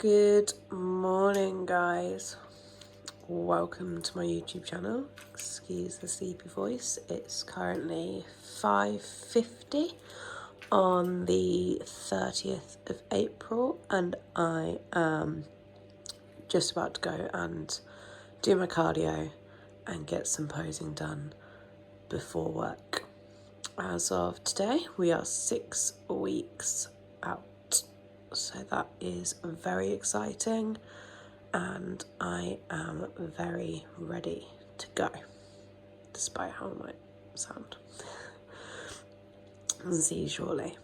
Good morning, guys. Welcome to my YouTube channel. Excuse the sleepy voice. It's currently 5:50 on the 30th of April and I am just about to go and do my cardio and get some posing done before work. As of today, we are 6 weeks out. So that is very exciting and I am very ready to go, despite how I might sound. See you shortly.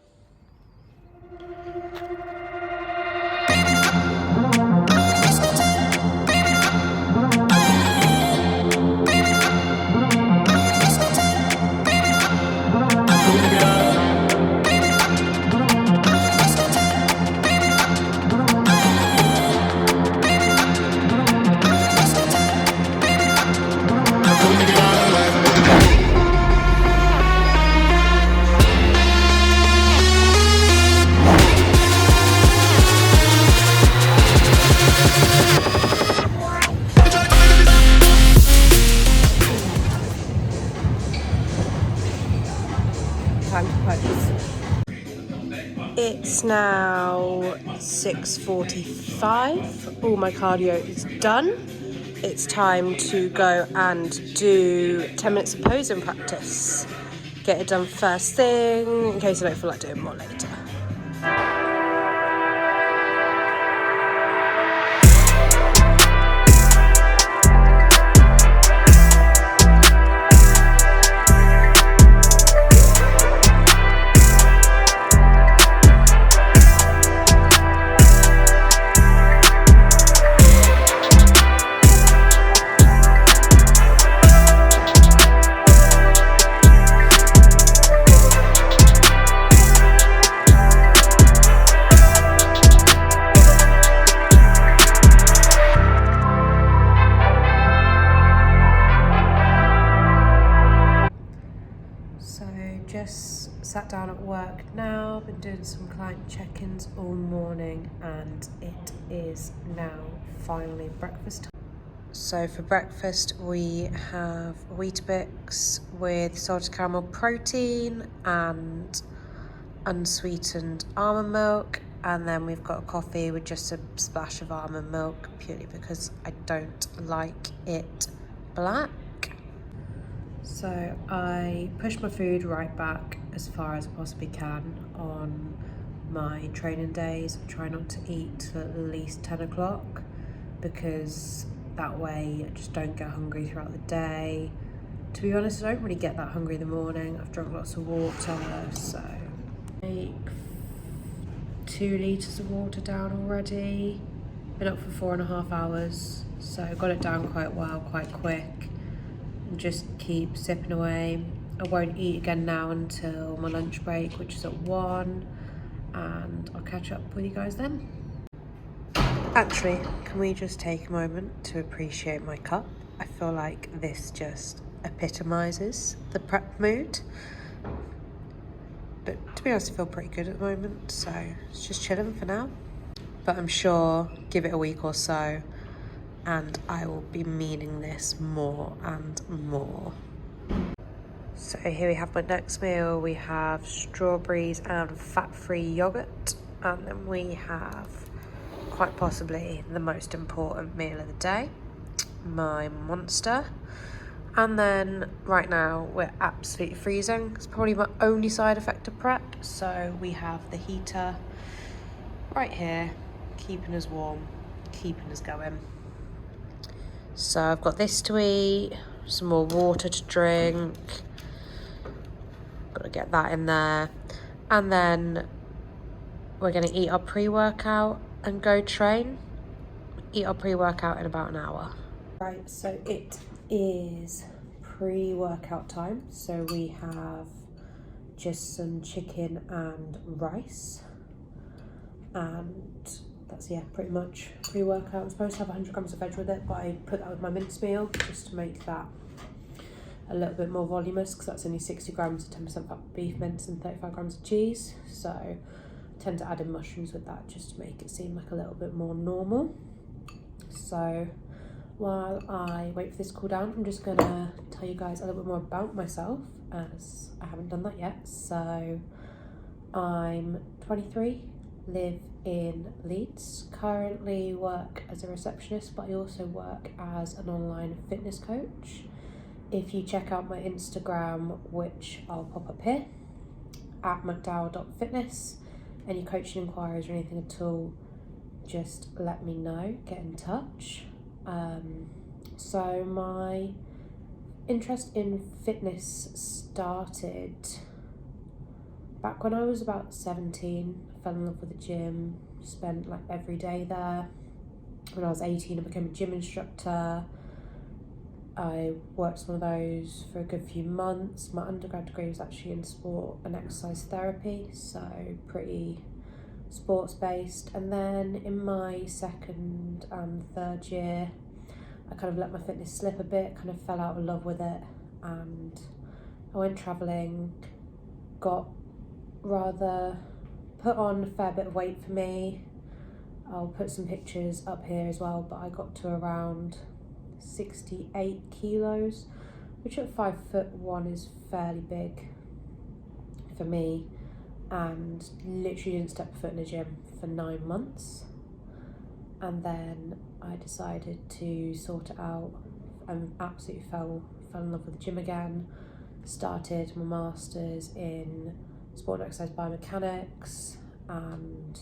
Time to pose. It's now 6:45. All my cardio is done. It's time to go and do 10 minutes of posing practice. Get it done first thing in case I don't feel like doing more later. Just sat down at work now, been doing some client check-ins all morning and it is now finally breakfast time. So for breakfast we have Weetabix with salted caramel protein and unsweetened almond milk, and then we've got a coffee with just a splash of almond milk purely because I don't like it black. So I push my food right back as far as I possibly can on my training days. I try not to eat till at least 10 o'clock because that way I just don't get hungry throughout the day. To be honest, I don't really get that hungry in the morning. I've drunk lots of water, so I take 2 litres of water down already. Been up for 4.5 hours, so I got it down quite well, quite quick. Just keep sipping away. I won't eat again now until my lunch break, which is at 1, and I'll catch up with you guys then. Actually, can we just take a moment to appreciate my cup? I feel like this just epitomises the prep mood. But to be honest, I feel pretty good at the moment, so it's just chilling for now. But I'm sure, give it a week or so, and I will be meaning this more and more. So here we have my next meal. We have strawberries and fat-free yogurt, and then we have quite possibly the most important meal of the day, my Monster. And then right now we're absolutely freezing. It's probably my only side effect of prep. So we have the heater right here, keeping us warm, keeping us going. So I've got this to eat, some more water to drink, got to get that in there, and then we're going to eat our pre-workout and go train. Eat our pre-workout in about an hour. Right, so it is pre-workout time, so we have just some chicken and rice, and that's, yeah, pretty much pre-workout. I'm supposed to have 100 grams of veg with it, but I put that with my mince meal just to make that a little bit more voluminous, because that's only 60 grams of 10% fat beef mince and 35 grams of cheese. So tend to add in mushrooms with that just to make it seem like a little bit more normal. So while I wait for this to cool down, I'm just gonna tell you guys a little bit more about myself, as I haven't done that yet. So I'm 23, live in Leeds, currently work as a receptionist, but I also work as an online fitness coach. If you check out my Instagram, which I'll pop up here, at mcdowell.fitness, any coaching inquiries or anything at all, just let me know, get in touch. So my interest in fitness started back when I was about 17. I fell in love with the gym, spent like every day there. When I was 18, I became a gym instructor. I worked as one of those for a good few months. My undergrad degree was actually in sport and exercise therapy, so pretty sports based. And then in my second and third year, I kind of let my fitness slip a bit, kind of fell out of love with it, and I went travelling, got rather put on a fair bit of weight for me. I'll put some pictures up here as well, but I got to around 68 kilos, which at 5'1" is fairly big for me, and literally didn't step foot in a gym for 9 months. And then I decided to sort it out and absolutely fell in love with the gym again. Started my masters in sport and exercise biomechanics and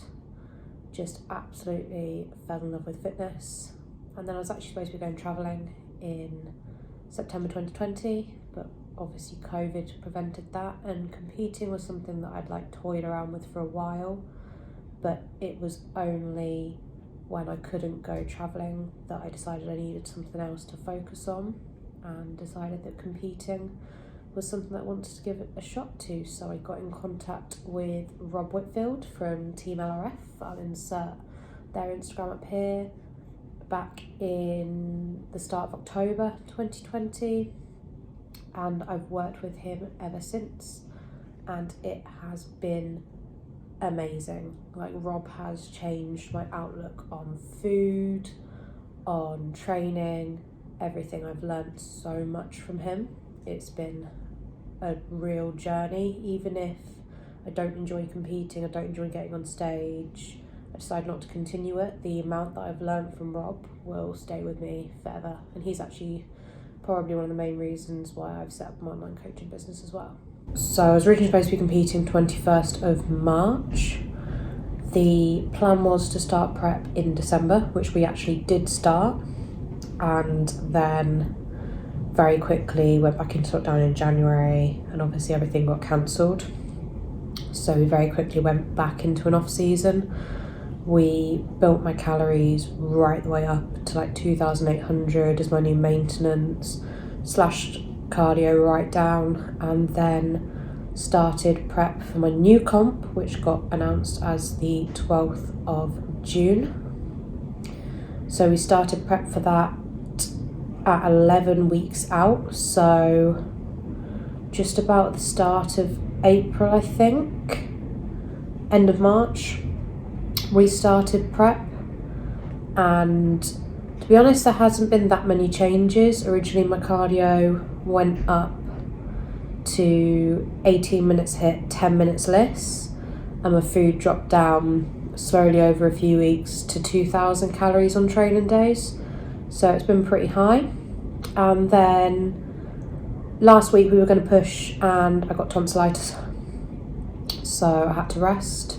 just absolutely fell in love with fitness. And then I was actually supposed to be going travelling in September 2020, but obviously COVID prevented that, and competing was something that I'd like toyed around with for a while, but it was only when I couldn't go travelling that I decided I needed something else to focus on, and decided that competing was something that I wanted to give it a shot to. So I got in contact with Rob Whitfield from Team LRF. I'll insert their Instagram up here. Back in the start of October 2020, and I've worked with him ever since, and it has been amazing. Like, Rob has changed my outlook on food, on training, everything. I've learned so much from him. It's been a real journey. Even if I don't enjoy competing, I don't enjoy getting on stage, I decided not to continue it, the amount that I've learned from Rob will stay with me forever. And he's actually probably one of the main reasons why I've set up my online coaching business as well. So I was originally supposed to be competing 21st of March. The plan was to start prep in December, which we actually did start, and then very quickly went back into lockdown in January, and obviously everything got cancelled. So we very quickly went back into an off season. We built my calories right the way up to like 2,800 as my new maintenance, slashed cardio right down, and then started prep for my new comp, which got announced as the 12th of June. So we started prep for that at 11 weeks out, so just about the start of April, I think, end of March, we started prep. And to be honest, there hasn't been that many changes. Originally my cardio went up to 18 minutes hit, 10 minutes less, and my food dropped down slowly over a few weeks to 2,000 calories on training days. So it's been pretty high. And then last week we were going to push, and I got tonsillitis, so I had to rest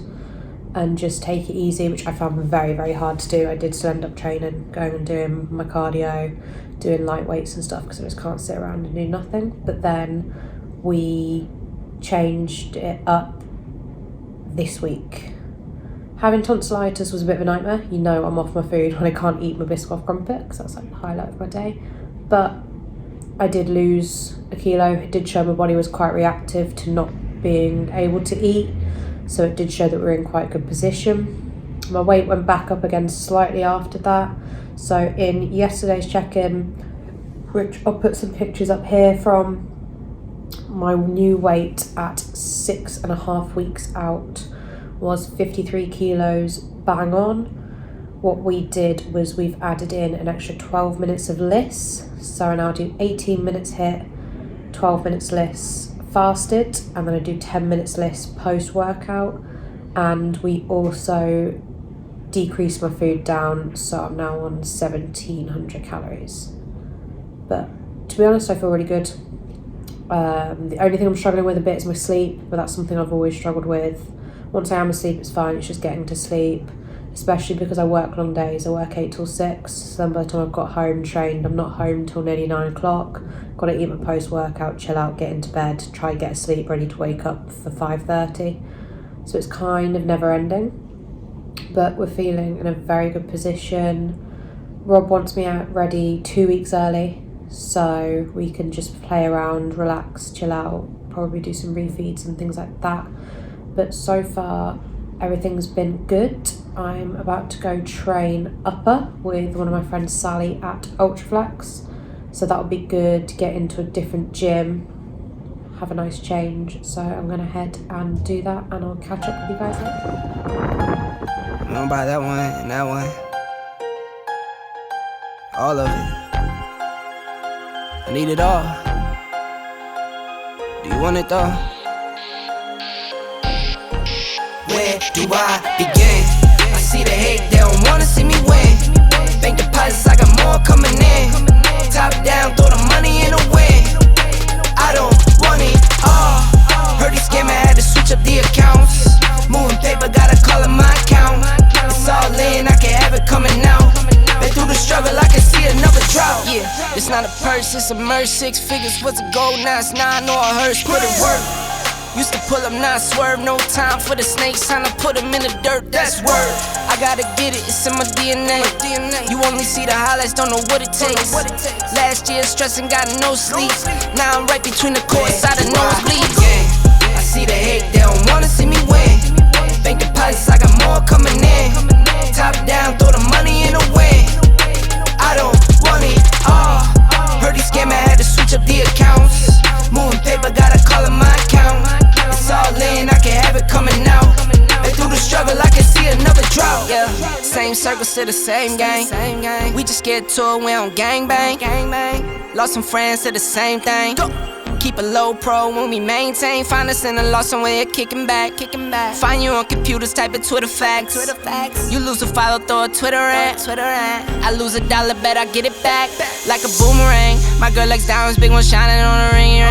and just take it easy, which I found very, very hard to do. I did still end up training, going and doing my cardio, doing light weights and stuff, because I just can't sit around and do nothing. But then we changed it up this week. Having tonsillitis was a bit of a nightmare. You know, I'm off my food when I can't eat my Biscoff crumpet, because that's like the highlight of my day. But I did lose a kilo. It did show my body was quite reactive to not being able to eat. So it did show that we were in quite a good position. My weight went back up again slightly after that. So in yesterday's check-in, which I'll put some pictures up here from, my new weight at 6.5 weeks out was 53 kilos bang on. What we did was we've added in an extra 12 minutes of LISS. So I now do 18 minutes HIIT, 12 minutes LISS fasted, and then I do 10 minutes LISS post-workout. And we also decreased my food down, so I'm now on 1700 calories. But to be honest, I feel really good. The only thing I'm struggling with a bit is my sleep, but that's something I've always struggled with. Once I am asleep, it's fine. It's just getting to sleep, especially because I work long days. I work 8 till 6. So then by the time I've got home trained, I'm not home till nearly 9 o'clock. Got to eat my post-workout, chill out, get into bed, try get asleep, ready to wake up for 5:30. So it's kind of never ending. But we're feeling in a very good position. Rob wants me out ready 2 weeks early, so we can just play around, relax, chill out, probably do some refeeds and things like that. But so far, everything's been good. I'm about to go train upper with one of my friends, Sally, at Ultraflex. So that'll be good to get into a different gym, have a nice change. So I'm gonna head and do that, and I'll catch up with you guys later. I'm gonna buy that one and that one. All of it. I need it all. Do you want it though? Where do I begin? I see the hate, they don't wanna see me win. Bank deposits, I got more coming in. Top down, throw the money in the wind. I don't want it all. Heard he scammer, had to switch up the accounts. Moving paper, gotta call it my account. It's all in, I can have it coming out. Been through the struggle, I can see another drought. Yeah, it's not a purse, it's a merch. 6 figures was a goal, now it's 9 or a hearse. Put it work. Used to pull up, not swerve. No time for the snakes, time to put them in the dirt, that's word. I gotta get it, it's in my DNA. You only see the highlights, don't know what it takes. Last year stressing, got no sleep. Now I'm right between the courts, side of nosebleeds. I see the hate, they don't wanna see me win. Bank deposits, I got more coming in. Top down, throw the money in the wind. I don't want it all. Heard he scammer, had to switch up the accounts. Moving paper, gotta call it my account. It's all in, I can have it coming out. Been through the struggle, I can see another drought. Yeah, same circle, still the same gang. We just get to it, we don't gangbang. Lost some friends to the same thing. Keep a low pro when we maintain. Find us in a lost somewhere, kicking back. Find you on computers, type it Twitter facts. You lose a follow, throw a Twitter rant. I lose $1, bet I get it back like a boomerang. My girl likes diamonds, big one shining on a ring.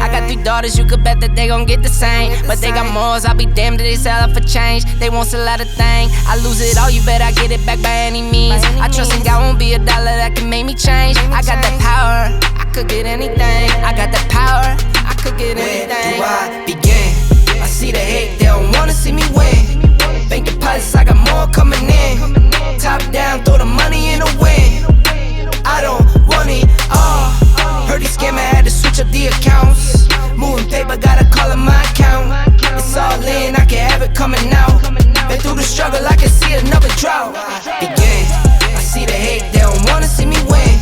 I got 3 daughters, you could bet that they gon' get the same. But they got more, I'll be damned if they sell it for change. They won't sell out a thing. I lose it all, you bet I get it back by any means. I trust in God, won't be $1 that can make me change. I got that power, I could get anything. I got that power, I could get anything. Where do I begin? I see the hate, they don't wanna see me win. Bank deposits, I got more coming in. Top down, throw the money in the wind. I don't want it all. Heard he scammer, had to switch up the accounts. Moving paper, gotta call it my account. It's all in, I can have it coming out. Been through the struggle, I can see another drought. Begin. I see the hate, they don't wanna see me win.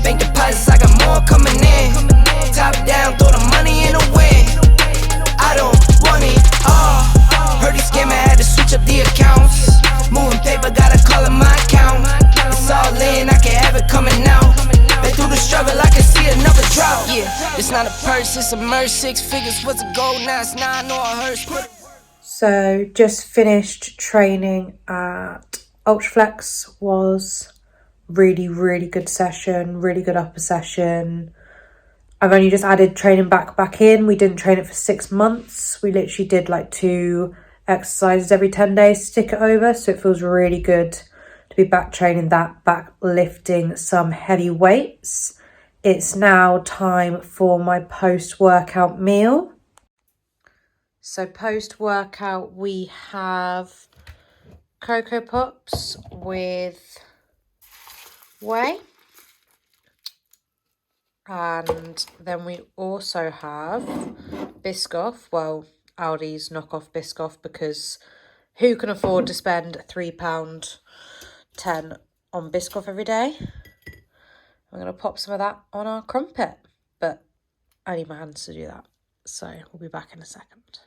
Bank deposits, I got more coming in. Top down, throw the money in the wind. I don't want it all. Heard he scammer, had to switch up the accounts. Moving paper, gotta call it my account. It's all in, I can have it coming out. Been through the struggle, I can see another drought. Yeah, it's not a purse, it's a merch. 6 figures was a goal, now it's 9 or a hearse. So just finished training at Ultraflex. Was really good session, really good upper session. I've only just added training back in. We didn't train it for 6 months. We literally did like 2 exercises every 10 days to stick it over. So it feels really good to be back training that, back lifting some heavy weights. It's now time for my post-workout meal. So post-workout, we have Cocoa Pops with whey. And then we also have Biscoff. Well, Aldi's knockoff Biscoff, because who can afford to spend £3.10 on Biscoff every day? I'm going to pop some of that on our crumpet, but I need my hands to do that. So we'll be back in a second.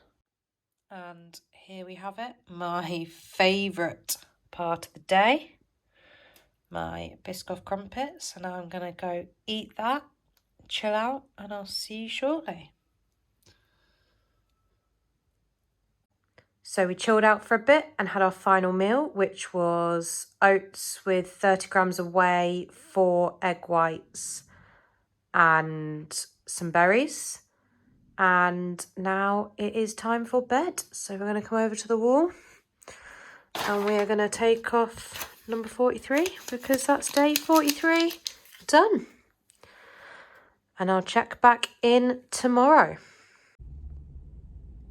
And here we have it, my favourite part of the day, my Biscoff crumpets. And now I'm going to go eat that, chill out, and I'll see you shortly. So we chilled out for a bit and had our final meal, which was oats with 30 grams of whey, 4 egg whites and some berries. And now it is time for bed. So we're going to come over to the wall and we are going to take off number 43 because that's day 43 done. And I'll check back in tomorrow.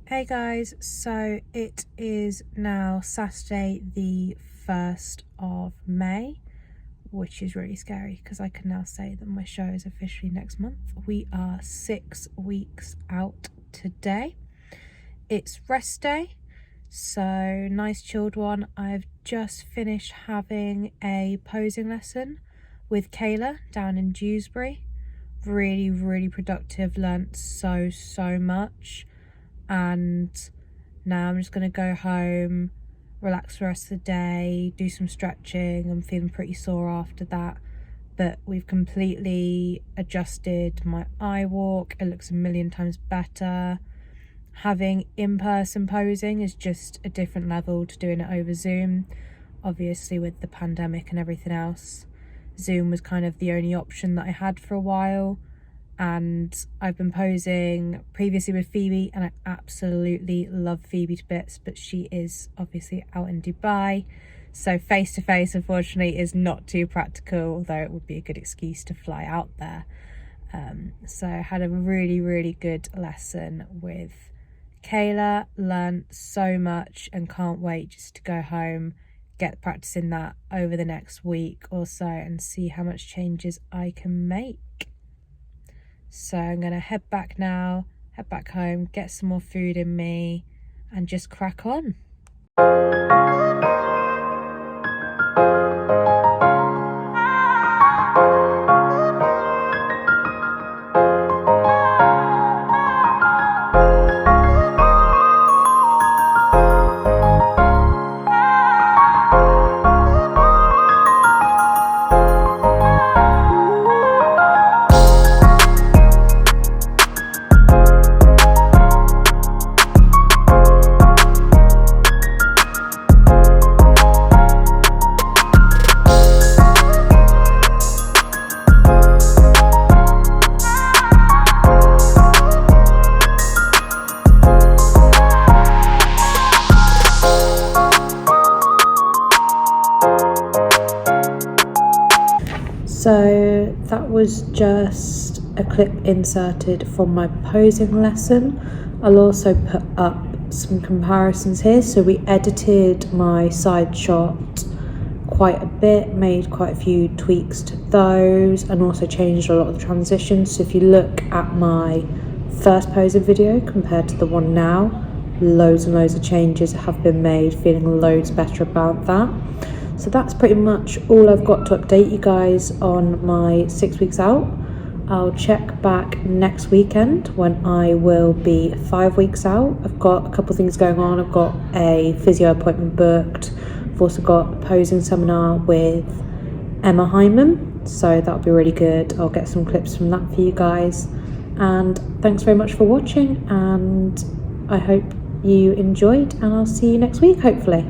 Hey guys, so it is now Saturday the 1st of May, which is really scary because I can now say that my show is officially next month. We are 6 weeks out today. It's rest day, so nice chilled one. I've just finished having a posing lesson with Kayla down in Dewsbury. Really productive, learnt so much. And now I'm just going to go home, relax the rest of the day, do some stretching. I'm feeling pretty sore after that, but we've completely adjusted my eye walk. It looks a million times better. Having in-person posing is just a different level to doing it over Zoom. Obviously with the pandemic and everything else, Zoom was kind of the only option that I had for a while. And I've been posing previously with Phoebe, and I absolutely love Phoebe to bits, but she is obviously out in Dubai, so face to face unfortunately is not too practical, although it would be a good excuse to fly out there. So I had a really good lesson with Kayla, learnt so much and can't wait just to go home, get practicing that over the next week or so and see how much changes I can make. So I'm going to head back now, head back home, get some more food in me and just crack on. So that was just a clip inserted from my posing lesson. I'll also put up some comparisons here. So we edited my side shot quite a bit, made quite a few tweaks to those, and also changed a lot of the transitions. So if you look at my first posing video compared to the one now, loads and loads of changes have been made, feeling loads better about that. So that's pretty much all I've got to update you guys on my 6 weeks out. I'll check back next weekend when I will be 5 weeks out. I've got a couple of things going on. I've got a physio appointment booked. I've also got a posing seminar with Emma Hyman, so that'll be really good. I'll get some clips from that for you guys. And thanks very much for watching, and I hope you enjoyed, and I'll see you next week, hopefully.